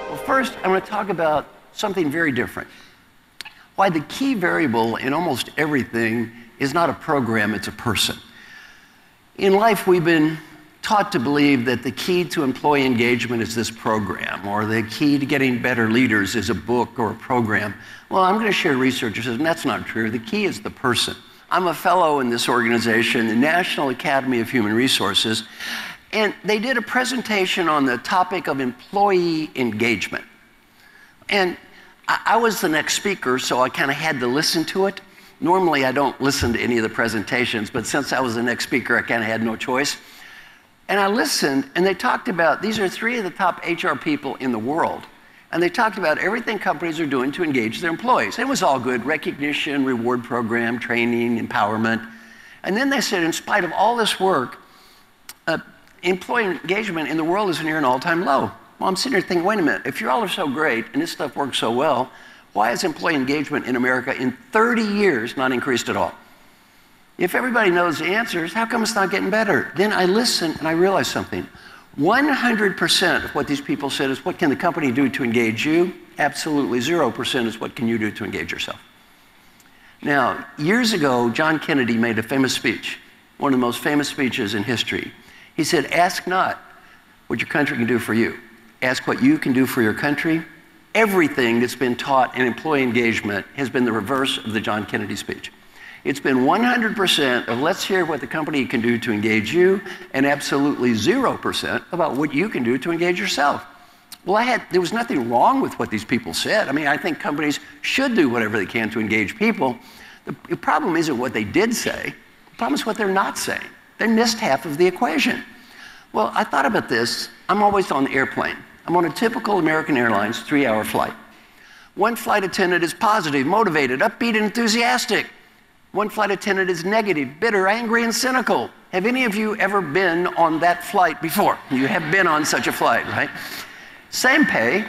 Well, first, I'm going to talk about something very different. Why the key variable in almost everything is not a program, it's a person. In life, we've been taught to believe that the key to employee engagement is this program, or the key to getting better leaders is a book or a program. Well, I'm going to share research that says that's not true. The key is the person. I'm a fellow in this organization, the National Academy of Human Resources, and they did a presentation on the topic of employee engagement. And I was the next speaker, so I kind of had to listen to it. Normally, I don't listen to any of the presentations, but since I was the next speaker, I kind of had no choice. And I listened, and they talked about, these are 3 of the top HR people in the world, and they talked about everything companies are doing to engage their employees. It was all good, recognition, reward program, training, empowerment. And then they said, in spite of all this work, employee engagement in the world is near an all-time low. Well, I'm sitting here thinking, wait a minute, if you all are so great and this stuff works so well, why has employee engagement in America in 30 years not increased at all? If everybody knows the answers, how come it's not getting better? Then I listened and I realized something. 100% of what these people said is, what can the company do to engage you? Absolutely 0% is, what can you do to engage yourself? Now, years ago, John Kennedy made a famous speech, one of the most famous speeches in history. He said, ask not what your country can do for you. Ask what you can do for your country. Everything that's been taught in employee engagement has been the reverse of the John Kennedy speech. It's been 100% of let's hear what the company can do to engage you, and absolutely 0% about what you can do to engage yourself. Well, there was nothing wrong with what these people said. I mean, I think companies should do whatever they can to engage people. The problem isn't what they did say. The problem is what they're not saying. They missed half of the equation. Well, I thought about this. I'm always on the airplane. I'm on a typical American Airlines 3-hour flight. One flight attendant is positive, motivated, upbeat, and enthusiastic. One flight attendant is negative, bitter, angry, and cynical. Have any of you ever been on that flight before? You have been on such a flight, right? Same pay,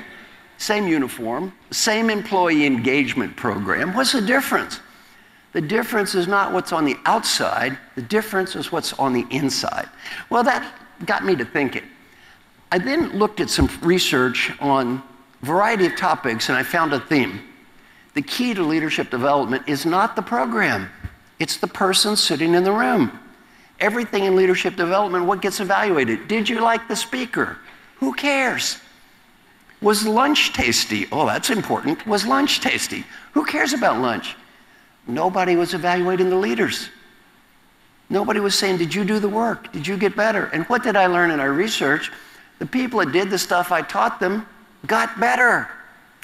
same uniform, same employee engagement program. What's the difference? The difference is not what's on the outside, the difference is what's on the inside. Well, that got me to thinking. I then looked at some research on a variety of topics, and I found a theme. The key to leadership development is not the program, it's the person sitting in the room. Everything in leadership development, what gets evaluated? Did you like the speaker? Who cares? Was lunch tasty? Oh, that's important. Was lunch tasty? Who cares about lunch? Nobody was evaluating the leaders. Nobody was saying, did you do the work? Did you get better? And what did I learn in our research? The people that did the stuff I taught them got better.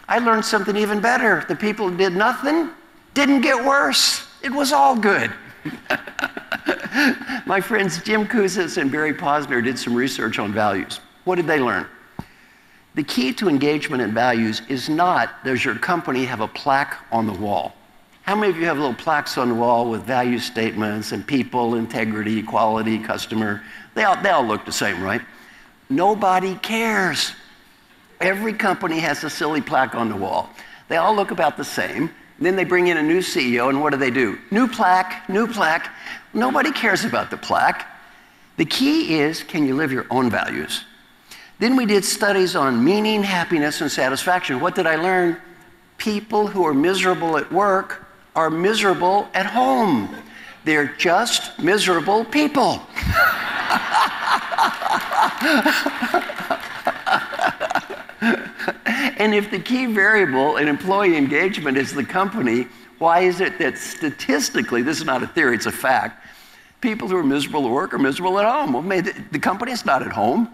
I learned something even better. The people who did nothing didn't get worse. It was all good. My friends Jim Kouzes and Barry Posner did some research on values. What did they learn? The key to engagement and values is not, does your company have a plaque on the wall? How many of you have little plaques on the wall with value statements and people, integrity, quality, customer? They all look the same, right? Nobody cares. Every company has a silly plaque on the wall. They all look about the same. Then they bring in a new CEO, and what do? New plaque, new plaque. Nobody cares about the plaque. The key is, can you live your own values? Then we did studies on meaning, happiness, and satisfaction. What did I learn? People who are miserable at work are miserable at home. They're just miserable people. And if the key variable in employee engagement is the company, why is it that statistically, this is not a theory, it's a fact, people who are miserable at work are miserable at home? Well, maybe the company's not at home.